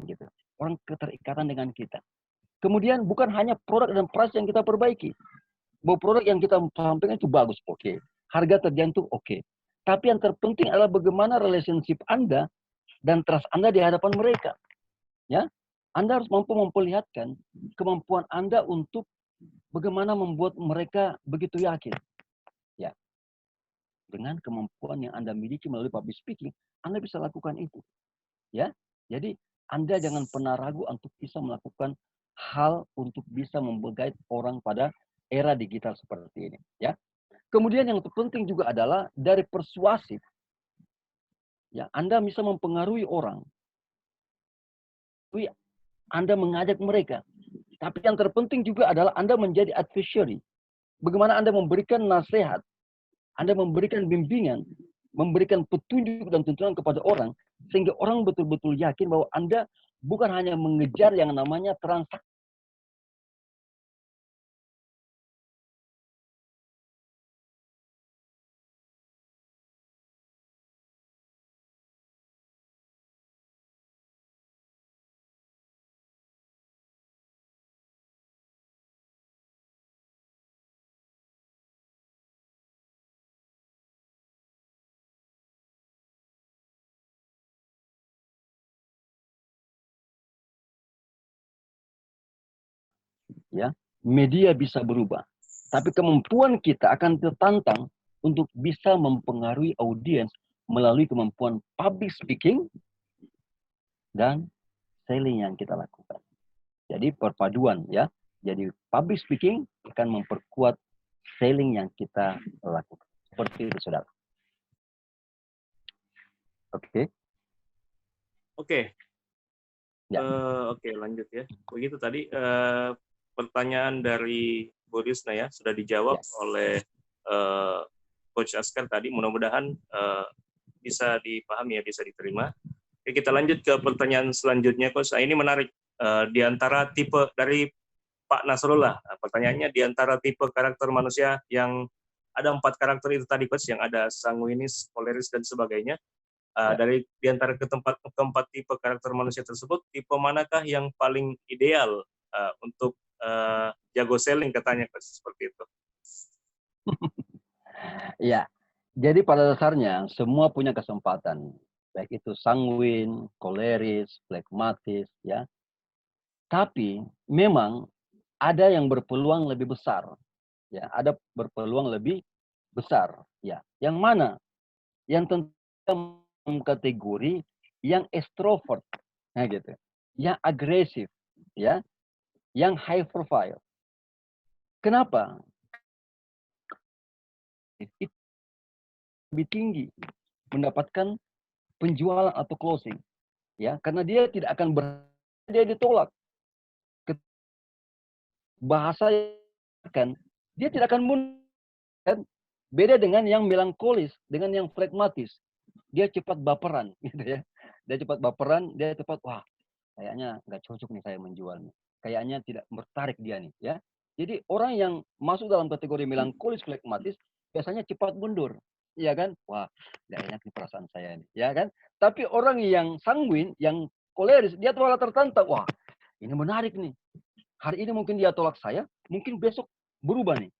gitu. Orang keterikatan dengan kita. Kemudian bukan hanya produk dan price yang kita perbaiki. Bahwa produk yang kita sampaikan itu bagus, oke. Harga terjangkau, oke. Tapi yang terpenting adalah bagaimana relationship Anda dan trust Anda di hadapan mereka. Ya, Anda harus mampu memperlihatkan kemampuan Anda untuk bagaimana membuat mereka begitu yakin. Ya, dengan kemampuan yang Anda miliki melalui public speaking, Anda bisa lakukan itu. Ya, jadi Anda jangan pernah ragu untuk bisa melakukan hal untuk bisa menggait orang pada era digital seperti ini. Ya, kemudian yang terpenting juga adalah dari persuasif. Ya, Anda bisa mempengaruhi orang. Anda mengajak mereka. Tapi yang terpenting juga adalah Anda menjadi advisory. Bagaimana Anda memberikan nasihat, Anda memberikan bimbingan, memberikan petunjuk dan tuntunan kepada orang, sehingga orang betul-betul yakin bahwa Anda bukan hanya mengejar yang namanya transaksi. Ya, media bisa berubah. Tapi kemampuan kita akan tertantang untuk bisa mempengaruhi audiens melalui kemampuan public speaking dan selling yang kita lakukan. Jadi perpaduan ya. Jadi public speaking akan memperkuat selling yang kita lakukan. Seperti itu, saudara. Oke. Oke. Ya. Oke, lanjut ya. Begitu tadi pertanyaan dari Bu Risna ya sudah dijawab oleh Coach Askar tadi. Mudah-mudahan bisa dipahami ya, bisa diterima. Oke, kita lanjut ke pertanyaan selanjutnya, Coach. Ini menarik. Di antara tipe dari Pak Nasrullah, pertanyaannya di antara tipe karakter manusia yang ada 4 karakter itu tadi, Coach, yang ada sanguinis, koleris, dan sebagainya. Dari di antara keempat tipe karakter manusia tersebut, tipe manakah yang paling ideal untuk jago selling, katanya, Coach, seperti itu? Ya, jadi pada dasarnya semua punya kesempatan, baik itu sanguin, koleris, flegmatis, ya. Tapi memang ada yang berpeluang lebih besar, ya. Ada berpeluang lebih besar, ya. Yang mana? Yang tentu kategori yang extrovert, nah gitu, yang agresif, ya, yang high profile. Kenapa? Itu lebih tinggi mendapatkan penjualan atau closing, ya, karena dia tidak akan dia ditolak. Bahasa kan dia tidak akan mundur. Beda dengan yang melankolis, dengan yang flegmatis. Dia cepat baperan, gitu ya. Dia cepat baperan, dia cepat, wah, kayaknya nggak cocok nih saya menjualnya. Kayaknya tidak tertarik dia nih, ya. Jadi orang yang masuk dalam kategori melankolis, flegmatis, biasanya cepat mundur. Iya kan? Wah, nggak enak nih perasaan saya nih, ya kan? Tapi orang yang sanguin, yang koleris, dia malah tertantang. Wah, ini menarik nih. Hari ini mungkin dia tolak saya, mungkin besok berubah nih.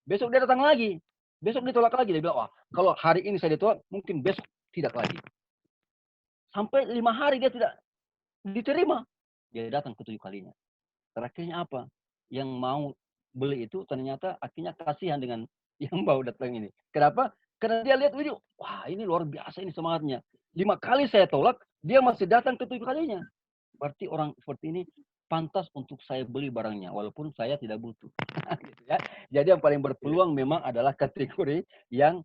Besok dia datang lagi. Besok ditolak lagi. Dia bilang, wah, kalau hari ini saya ditolak, mungkin besok tidak lagi. Sampai 5 hari dia tidak diterima. Dia datang ke 7 kalinya. Terakhirnya apa? Yang mau beli itu ternyata akhirnya kasihan dengan yang mau datang ini. Kenapa? Karena dia lihat video, wah ini luar biasa ini semangatnya. 5 kali saya tolak, dia masih datang ke 7 kalinya. Berarti orang seperti ini pantas untuk saya beli barangnya, walaupun saya tidak butuh. Gitu ya. Jadi yang paling berpeluang memang adalah kategori yang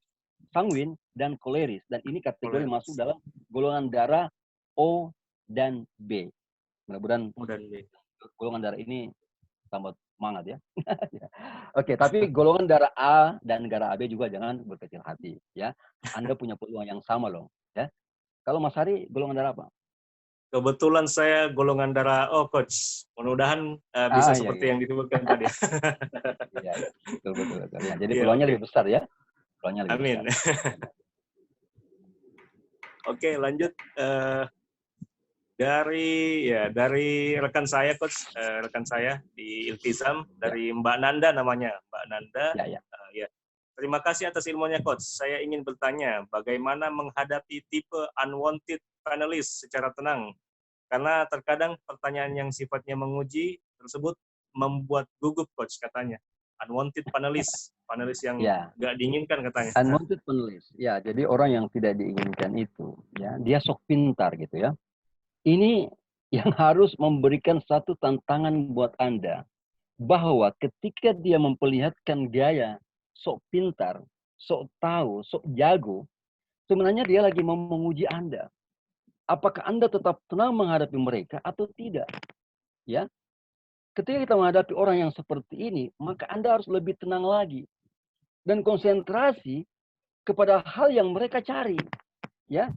sanguin dan koleris. Dan ini kategori masuk dalam golongan darah O dan B. Mudah-mudahan golongan darah ini tambah semangat ya. Oke, tapi golongan darah A dan darah AB juga jangan berkecil hati ya. Anda punya peluang yang sama loh ya. Kalau Mas Hari golongan darah apa? Kebetulan saya golongan darah O, Coach. Mudah-mudahan bisa seperti yang disebutkan tadi. Iya, betul. Ya, jadi peluangnya lebih besar ya. Peluangnya lebih Amin. besar. Oke, lanjut. Dari rekan saya coach, rekan saya di Iltizam dari Mbak Nanda namanya, Mbak Nanda. Ya. Ya. Terima kasih atas ilmunya coach. Saya ingin bertanya bagaimana menghadapi tipe unwanted panelist secara tenang, karena terkadang pertanyaan yang sifatnya menguji tersebut membuat gugup coach katanya. Unwanted panelis yang Ya. nggak diinginkan katanya. Unwanted penulis. Ya, jadi orang yang tidak diinginkan itu, ya, dia sok pintar gitu ya. Ini yang harus memberikan satu tantangan buat Anda, bahwa ketika dia memperlihatkan gaya sok pintar, sok tahu, sok jago, sebenarnya dia lagi mau menguji Anda. Apakah Anda tetap tenang menghadapi mereka atau tidak? Ya, ketika kita menghadapi orang yang seperti ini, maka Anda harus lebih tenang lagi dan konsentrasi kepada hal yang mereka cari, ya.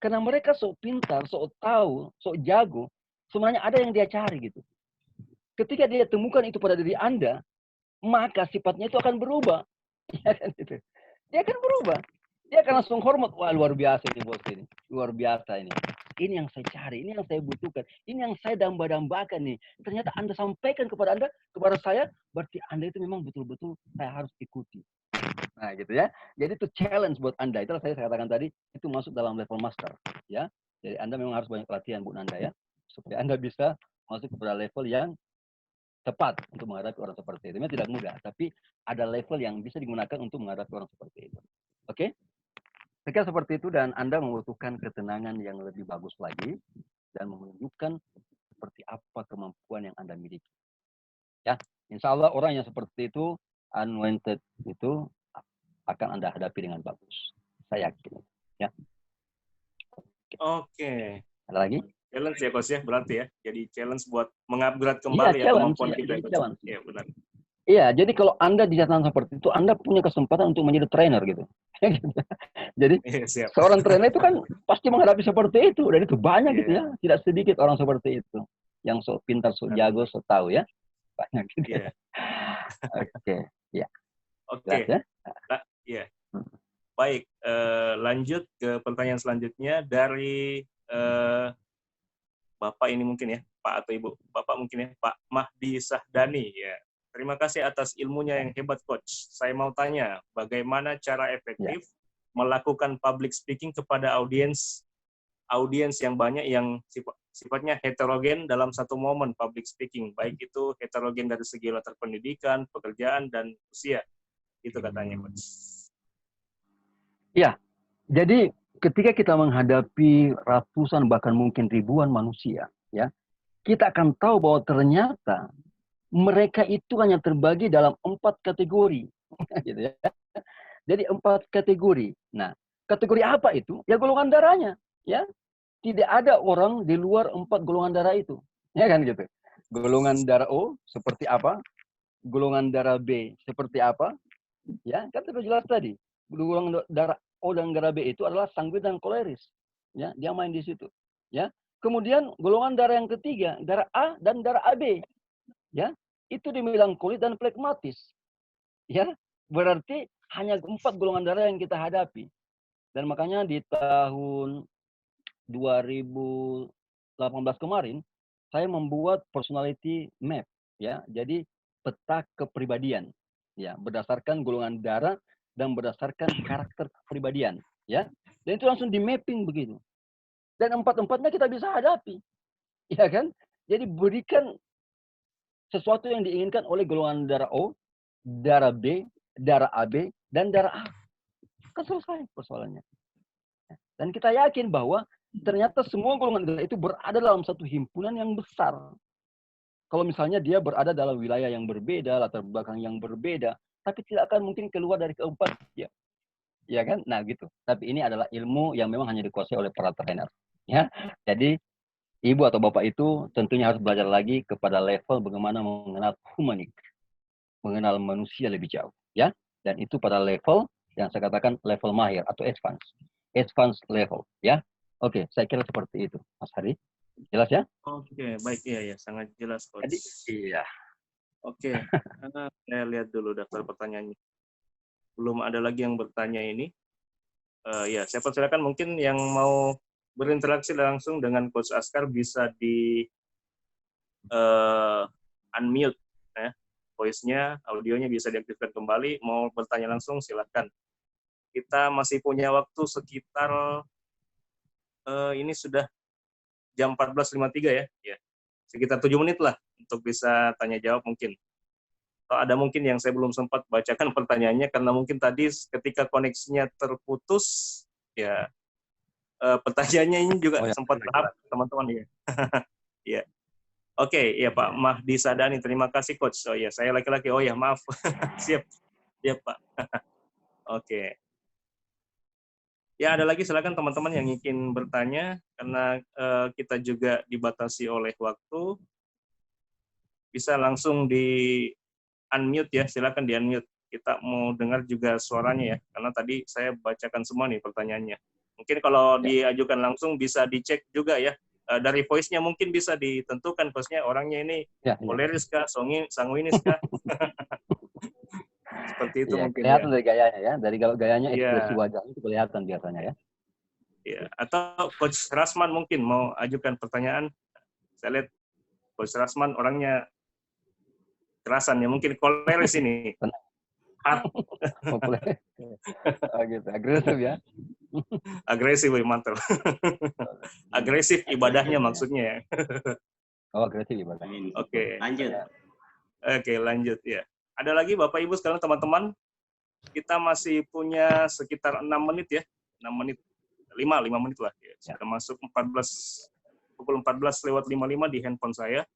Karena mereka sok pintar, sok tahu, sok jago, sebenarnya ada yang dia cari gitu. Ketika dia temukan itu pada diri Anda, maka sifatnya itu akan berubah. Ya kan gitu. Dia akan berubah. Dia akan langsung hormat. Wah, luar biasa ini bos ini. Luar biasa ini. Ini yang saya cari, ini yang saya butuhkan, ini yang saya damba-dambakan nih. Ternyata Anda sampaikan kepada saya, berarti Anda itu memang betul-betul saya harus ikuti. Nah, gitu ya. Jadi itu challenge buat Anda. Itulah saya katakan tadi, itu masuk dalam level master, ya. Jadi Anda memang harus banyak latihan, Bu Nanda ya, supaya Anda bisa masuk kepada level yang tepat untuk menghadapi orang seperti itu. Memang tidak mudah, tapi ada level yang bisa digunakan untuk menghadapi orang seperti itu. Oke? Saya kira seperti itu, dan Anda membutuhkan ketenangan yang lebih bagus lagi dan menunjukkan seperti apa kemampuan yang Anda miliki. Ya, insya Allah orang yang seperti itu, unwanted itu, akan Anda hadapi dengan bagus. Saya yakin. Ya. Oke. Ada lagi? Challenge ya coach ya, berarti ya. Jadi challenge buat mengupgrade kembali ya kemampuan kita. Iya, benar. Iya, jadi kalau Anda di catatan seperti itu, Anda punya kesempatan untuk menjadi trainer gitu. Jadi siap. seorang trainer itu kan pasti menghadapi seperti itu, dan itu banyak gitu ya, tidak sedikit orang seperti itu, yang sok pintar, sok jago, sok tahu ya, banyak gitu. Oke, ya. Oke. Ya. Iya. Baik, lanjut ke pertanyaan selanjutnya dari Bapak ini mungkin ya, Pak atau Ibu. Bapak mungkin ya, Pak Mahdi Sahdani ya. Terima kasih atas ilmunya yang hebat, Coach. Saya mau tanya, bagaimana cara efektif melakukan public speaking kepada audiens yang banyak yang sifatnya heterogen dalam satu momen public speaking, baik itu heterogen dari segi latar pendidikan, pekerjaan, dan usia. Itu katanya, Coach. Ya, jadi ketika kita menghadapi ratusan bahkan mungkin ribuan manusia, ya, kita akan tahu bahwa ternyata mereka itu hanya terbagi dalam 4 kategori. Gitu ya. Jadi 4 kategori. Nah, kategori apa itu? Ya golongan darahnya. Ya, tidak ada orang di luar 4 golongan darah itu. Ya kan gitu. Golongan darah O seperti apa? Golongan darah B seperti apa? Ya, kan sudah jelas tadi. Golongan darah O dan darah B itu adalah sanguin dan koleris. Ya, dia main di situ. Ya. Kemudian golongan darah yang ketiga, darah A dan darah AB. Ya, itu di melankolis dan flekmatis. Ya, berarti hanya 4 golongan darah yang kita hadapi. Dan makanya di tahun 2018 kemarin, saya membuat personality map. Ya, jadi peta kepribadian. Ya, berdasarkan golongan darah dan berdasarkan karakter kepribadian. Ya, dan itu langsung di mapping begitu. Dan 4-4-nya kita bisa hadapi. Ya kan? Jadi berikan sesuatu yang diinginkan oleh golongan darah O, darah B, darah AB, dan darah A. Kan selesai persoalannya. Dan kita yakin bahwa ternyata semua golongan darah itu berada dalam satu himpunan yang besar. Kalau misalnya dia berada dalam wilayah yang berbeda, latar belakang yang berbeda, tapi tidak akan mungkin keluar dari keempat. Ya kan? Nah gitu. Tapi ini adalah ilmu yang memang hanya dikuasai oleh para trainer. Ya, jadi ibu atau bapak itu tentunya harus belajar lagi kepada level bagaimana mengenal humanik, mengenal manusia lebih jauh, ya. Dan itu pada level yang saya katakan level mahir atau advance level, ya. Oke, saya kira seperti itu, Mas Hari. Jelas ya? Oke, baik, ya, sangat jelas, Coach. Jadi, iya. Oke, saya lihat dulu daftar pertanyaannya. Belum ada lagi yang bertanya ini. Ya, saya persilakan mungkin yang mau berinteraksi langsung dengan Coach Askar bisa di unmute ya. Voice-nya, audionya bisa diaktifkan kembali. Mau bertanya langsung silahkan. Kita masih punya waktu sekitar ini sudah jam 14.53 ya. Ya. Sekitar 7 menit lah untuk bisa tanya jawab mungkin. Atau ada mungkin yang saya belum sempat bacakan pertanyaannya karena mungkin tadi ketika koneksinya terputus ya pertanyaannya ini juga sempat tahap teman-teman ya. Ya. Oke, ya Pak Mahdi Sadani, terima kasih Coach. Oh ya, saya laki-laki. Oh ya, maaf. Siap. Siap, Pak. Oke. Ya, ada lagi silakan teman-teman yang ingin bertanya karena kita juga dibatasi oleh waktu. Bisa langsung di unmute ya, silakan di unmute. Kita mau dengar juga suaranya ya, karena tadi saya bacakan semua nih pertanyaannya. Mungkin kalau diajukan langsung bisa dicek juga ya. Dari voice-nya mungkin bisa ditentukan voice-nya orangnya ini koleris kah, sanguinis kah? Seperti itu mungkin kelihatan ya. dari gayanya ya, dari kalau gayanya ekspresi wajah itu kelihatan biasanya ya. Ya, atau Coach Rasman mungkin mau ajukan pertanyaan. Saya lihat Coach Rasman orangnya kerasan ya, mungkin koleris ini. Gitu, agresif ya. Agresif, mantap. Agresif ibadahnya maksudnya ya. Oh, agresif ibadahnya. Oke. Lanjut. Oke, lanjut ya. Ada lagi Bapak Ibu sekalian teman-teman, kita masih punya sekitar 6 menit ya. 6 menit. 5 menit lah ya. Sudah masuk pukul 14:55 di handphone saya.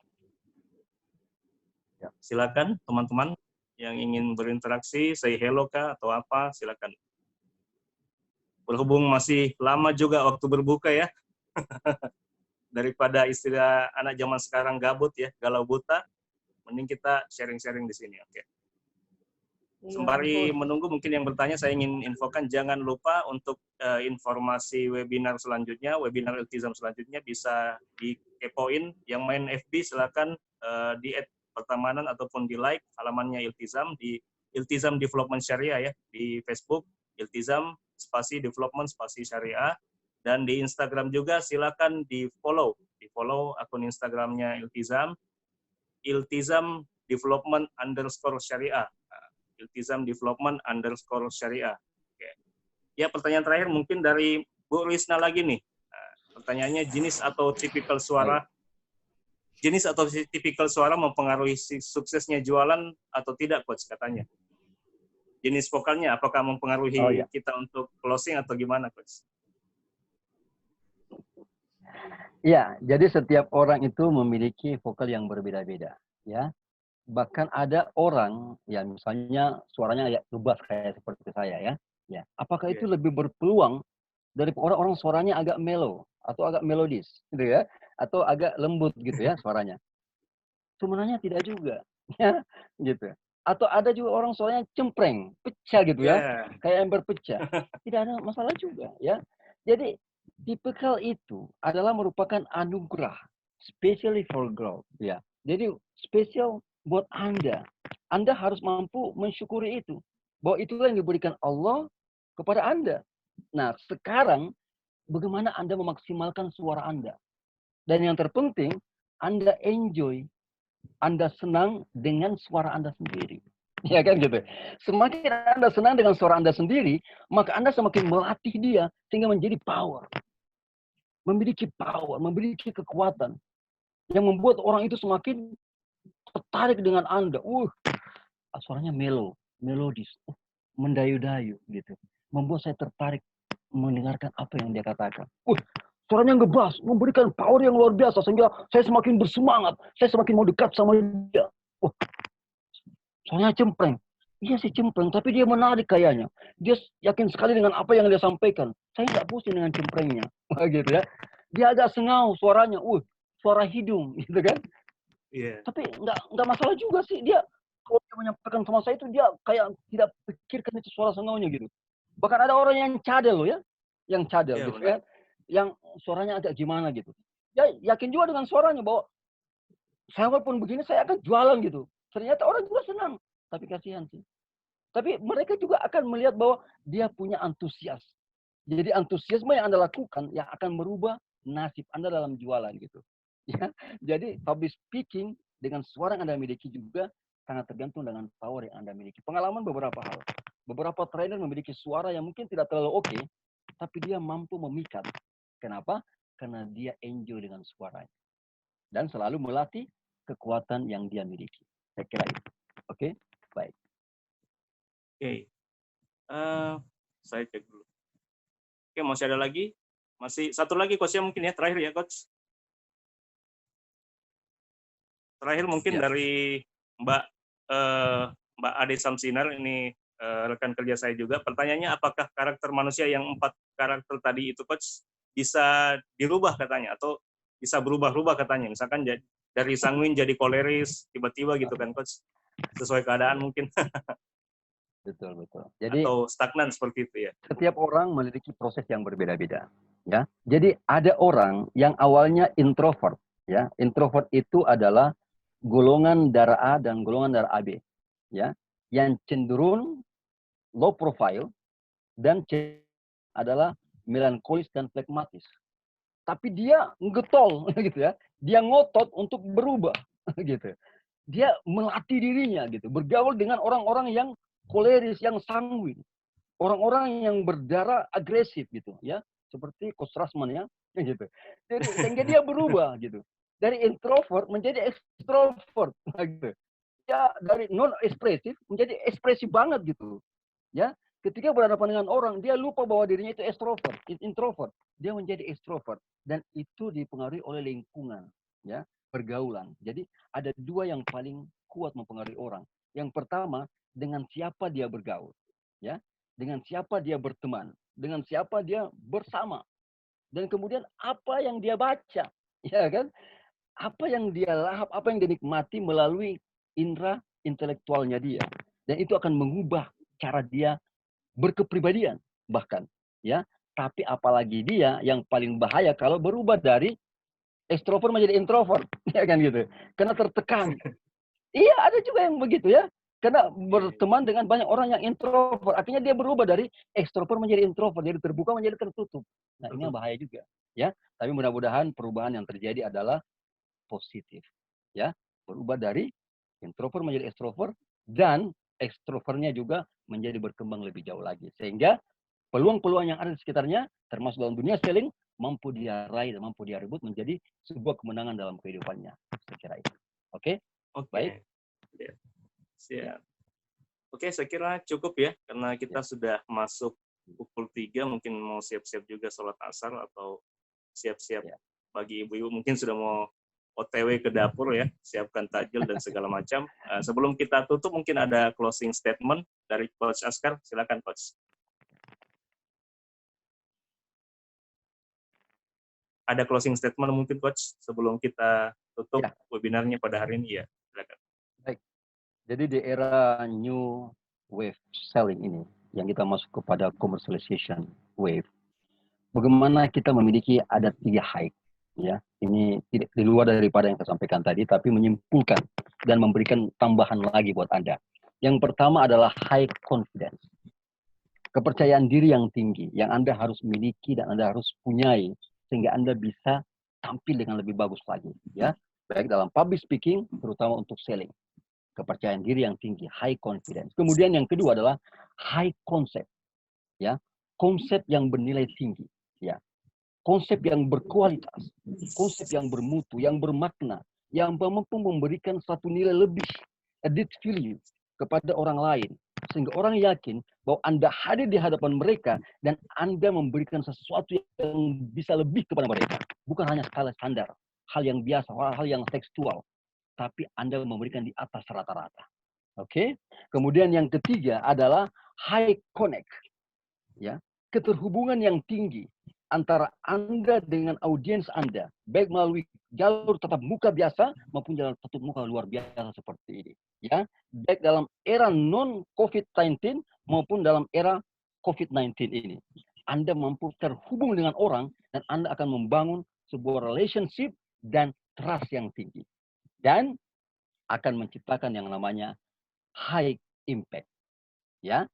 Silakan teman-teman yang ingin berinteraksi, say hello kah atau apa, silakan. Berhubung masih lama juga waktu berbuka ya. Daripada istilah anak zaman sekarang gabut ya, galau buta, mending kita sharing-sharing di sini, oke. Sembari menunggu mungkin yang bertanya, saya ingin infokan jangan lupa untuk informasi webinar selanjutnya, webinar Iltizam selanjutnya bisa dikepoin. Yang main FB silakan di @pertamanan ataupun di like halamannya Iltizam di Iltizam Development Syariah ya, di Facebook Iltizam spasi development spasi syariah, dan di Instagram juga silakan di follow akun Instagramnya Iltizam Development _syariah. Iltizam Development _syariah. Oke. Ya, pertanyaan terakhir mungkin dari Bu Risna lagi nih. Pertanyaannya jenis atau tipikal suara mempengaruhi suksesnya jualan atau tidak, Coach, katanya. Jenis vokalnya apakah mempengaruhi kita untuk closing atau gimana, Coach? Iya, jadi setiap orang itu memiliki vokal yang berbeda-beda, ya. Bahkan ada orang, ya misalnya suaranya agak ngebas kayak seperti saya ya. Ya, apakah itu lebih berpeluang dari orang-orang suaranya agak mellow atau agak melodis, gitu ya, atau agak lembut gitu ya suaranya? Sebenarnya tidak juga, ya, gitu. Atau ada juga orang suaranya cempreng, pecah gitu ya, kayak ember pecah. Tidak ada masalah juga, ya. Jadi tipikal itu adalah merupakan anugerah, especially for girl, ya. Jadi spesial buat Anda. Anda harus mampu mensyukuri itu, bahwa itulah yang diberikan Allah kepada Anda. Nah, sekarang bagaimana Anda memaksimalkan suara Anda? Dan yang terpenting, Anda enjoy, Anda senang dengan suara Anda sendiri. Ya kan gitu. Semakin Anda senang dengan suara Anda sendiri, maka Anda semakin melatih dia sehingga menjadi power. Memiliki power, memiliki kekuatan yang membuat orang itu semakin tertarik dengan Anda. Suaranya melodis, mendayu-dayu gitu. Membuat saya tertarik mendengarkan apa yang dia katakan. Suaranya ngebas, memberikan power yang luar biasa sehingga saya semakin bersemangat, saya semakin mau dekat sama dia. Suaranya cempreng. Iya sih cempreng, tapi dia menarik kayaknya. Dia yakin sekali dengan apa yang dia sampaikan. Saya nggak pusing dengan cemprengnya, gitu ya. Dia agak sengau suaranya, suara hidung, gitu kan. Tapi nggak masalah juga sih. Dia kalau dia menyampaikan sama saya itu dia kayak tidak pikirkan itu suara sengaunya gitu. Bahkan ada orang yang cadel loh ya, yang cadel gitu kan, yang suaranya agak gimana gitu. Dia yakin juga dengan suaranya bahwa saya walaupun begini saya akan jualan gitu. Ternyata orang juga senang. Tapi kasihan sih. Tapi mereka juga akan melihat bahwa dia punya antusias. Jadi antusiasme yang Anda lakukan yang akan merubah nasib Anda dalam jualan gitu. Ya, jadi public speaking dengan suara yang Anda miliki juga sangat tergantung dengan power yang Anda miliki. Pengalaman beberapa hal. Beberapa trainer memiliki suara yang mungkin tidak terlalu oke, tapi dia mampu memikat. Kenapa? Karena dia enjoy dengan suaranya. Dan selalu melatih kekuatan yang dia miliki. Saya kira itu. Oke, baik. Oke. Saya cek dulu. Oke, masih ada lagi? Masih satu lagi coach ya mungkin ya, terakhir ya coach. Terakhir mungkin dari Mbak Ade Samsinar, ini rekan kerja saya juga. Pertanyaannya, apakah karakter manusia yang 4 karakter tadi itu coach bisa dirubah katanya, atau bisa berubah-ubah katanya, misalkan dari sanguin jadi koleris tiba-tiba gitu kan coach, sesuai keadaan mungkin. Betul. Jadi atau stagnan seperti itu ya. Setiap orang memiliki proses yang berbeda-beda, ya. Jadi ada orang yang awalnya introvert, ya. Introvert itu adalah golongan darah A dan golongan darah AB, ya. Yang cenderung low profile dan adalah melankolis dan flekmatis. Tapi dia ngetol gitu ya. Dia ngotot untuk berubah gitu. Dia melatih dirinya gitu, bergaul dengan orang-orang yang koleris, yang sanguin. Orang-orang yang berdarah agresif gitu ya, seperti Coach Rasman ya, gitu. Jadi sehingga dia berubah gitu. Dari introvert menjadi extrovert gitu. Ya dari non ekspresif menjadi ekspresif banget gitu. Ya, ketika berhadapan dengan orang, dia lupa bahwa dirinya itu extrovert, introvert. Dia menjadi extrovert dan itu dipengaruhi oleh lingkungan, ya, pergaulan. Jadi ada 2 yang paling kuat mempengaruhi orang. Yang pertama, dengan siapa dia bergaul, ya. Dengan siapa dia berteman, dengan siapa dia bersama. Dan kemudian apa yang dia baca, ya kan? Apa yang dia lahap, apa yang dia nikmati melalui indera intelektualnya dia. Dan itu akan mengubah cara dia berkepribadian bahkan, ya. Tapi apalagi dia yang paling bahaya kalau berubah dari ekstrovert menjadi introvert, ya kan gitu. Karena tertekan. Iya, ada juga yang begitu ya. Karena berteman dengan banyak orang yang introvert, akhirnya dia berubah dari ekstrovert menjadi introvert, dari terbuka menjadi tertutup. Nah, ini yang bahaya juga, ya. Tapi mudah-mudahan perubahan yang terjadi adalah positif, ya. Berubah dari introvert menjadi ekstrovert dan ekstrovertnya juga menjadi berkembang lebih jauh lagi. Sehingga peluang-peluang yang ada di sekitarnya, termasuk dalam dunia selling, mampu dia raih dan mampu dia rebut menjadi sebuah kemenangan dalam kehidupannya. Saya kira itu. Oke? Baik. Ya. Siap. Oke, saya kira cukup ya, karena kita sudah masuk pukul 3, mungkin mau siap-siap juga sholat asar atau siap-siap bagi ibu-ibu mungkin sudah mau OTW ke dapur ya, siapkan takjil dan segala macam. Sebelum kita tutup, mungkin ada closing statement dari Coach Askar. Silakan Coach. Ada closing statement mungkin Coach sebelum kita tutup webinarnya pada hari ini ya. Silakan. Baik. Jadi di era new wave selling ini, yang kita masuk kepada commercialization wave, bagaimana kita memiliki ada 3 high, ya. Ini tidak di luar daripada yang saya sampaikan tadi, tapi menyimpulkan dan memberikan tambahan lagi buat Anda. Yang pertama adalah high confidence, kepercayaan diri yang tinggi, yang Anda harus miliki dan Anda harus punyai sehingga Anda bisa tampil dengan lebih bagus lagi, ya. Baik dalam public speaking, terutama untuk selling. Kepercayaan diri yang tinggi, high confidence. Kemudian yang kedua adalah high concept, ya. Konsep yang bernilai tinggi, ya. Konsep yang berkualitas, konsep yang bermutu, yang bermakna, yang mampu memberikan satu nilai lebih, added value kepada orang lain. Sehingga orang yakin bahwa Anda hadir di hadapan mereka dan Anda memberikan sesuatu yang bisa lebih kepada mereka. Bukan hanya skala standar, hal yang biasa, hal yang tekstual. Tapi Anda memberikan di atas rata-rata. Oke? Kemudian yang ketiga adalah high connect. Ya, keterhubungan yang tinggi antara Anda dengan audiens Anda, baik melalui jalur tatap muka biasa maupun jalur tatap muka luar biasa seperti ini. Ya, baik dalam era non COVID-19 maupun dalam era COVID-19 ini. Anda mampu terhubung dengan orang dan Anda akan membangun sebuah relationship dan trust yang tinggi. Dan akan menciptakan yang namanya high impact. Ya,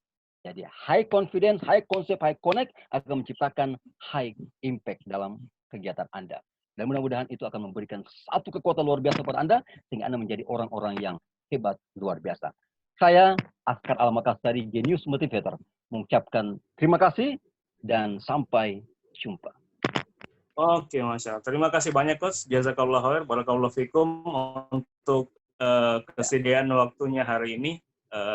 Jadi high confidence, high concept, high connect akan menciptakan high impact dalam kegiatan Anda. Dan mudah-mudahan itu akan memberikan satu kekuatan luar biasa pada Anda, sehingga Anda menjadi orang-orang yang hebat luar biasa. Saya, Askar Al-Makassari, Genius Motivator, mengucapkan terima kasih dan sampai jumpa. Oke, Masya Allah. Terima kasih banyak, Coach. Jazakallah khair, barakallahu fikum untuk kesediaan waktunya hari ini.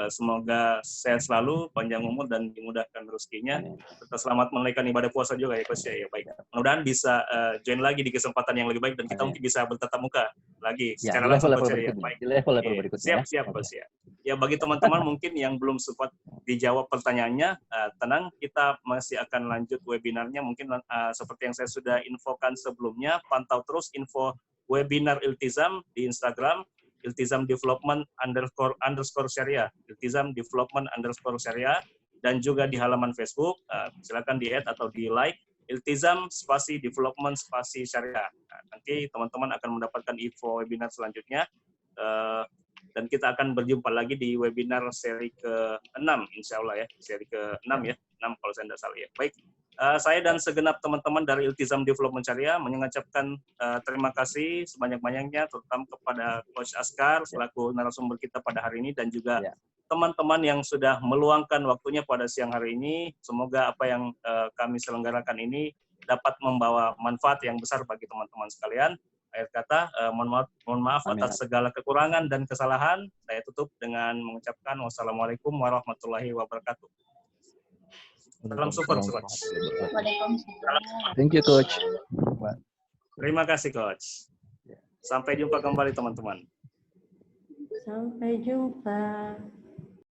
Semoga sehat selalu, panjang umur, dan dimudahkan rezekinya. Serta selamat menunaikan ibadah puasa juga ya, Coach. Ya, baik. Mudah-mudahan bisa join lagi di kesempatan yang lebih baik, dan kita mungkin bisa bertatap muka lagi secara langsung, Coach. Ya, baik. Di level berikutnya. Siap, Coach. Ya, bagi teman-teman mungkin yang belum sempat dijawab pertanyaannya, tenang, kita masih akan lanjut webinarnya. Mungkin seperti yang saya sudah infokan sebelumnya, pantau terus info webinar Iltizam di Instagram, Iltizam Development _ Syariah, Iltizam Development _ Syariah, dan juga di halaman Facebook. Silakan di-add atau di-like Iltizam spasi Development spasi Syariah. Nanti teman-teman akan mendapatkan info webinar selanjutnya. Dan kita akan berjumpa lagi di webinar seri ke-6, insya Allah ya. Seri ke-6 ya, 6 kalau saya tidak salah ya. Baik, saya dan segenap teman-teman dari Iltizam Development Syariah mengucapkan terima kasih sebanyak-banyaknya, terutama kepada Coach Askar selaku narasumber kita pada hari ini, dan juga teman-teman yang sudah meluangkan waktunya pada siang hari ini. Semoga apa yang kami selenggarakan ini dapat membawa manfaat yang besar bagi teman-teman sekalian. Akhir kata, mohon maaf atas segala kekurangan dan kesalahan. Saya tutup dengan mengucapkan wassalamualaikum warahmatullahi wabarakatuh. Salam super, Coach. Thank you, Coach. Terima kasih, Coach. Sampai jumpa kembali, teman-teman. Sampai jumpa.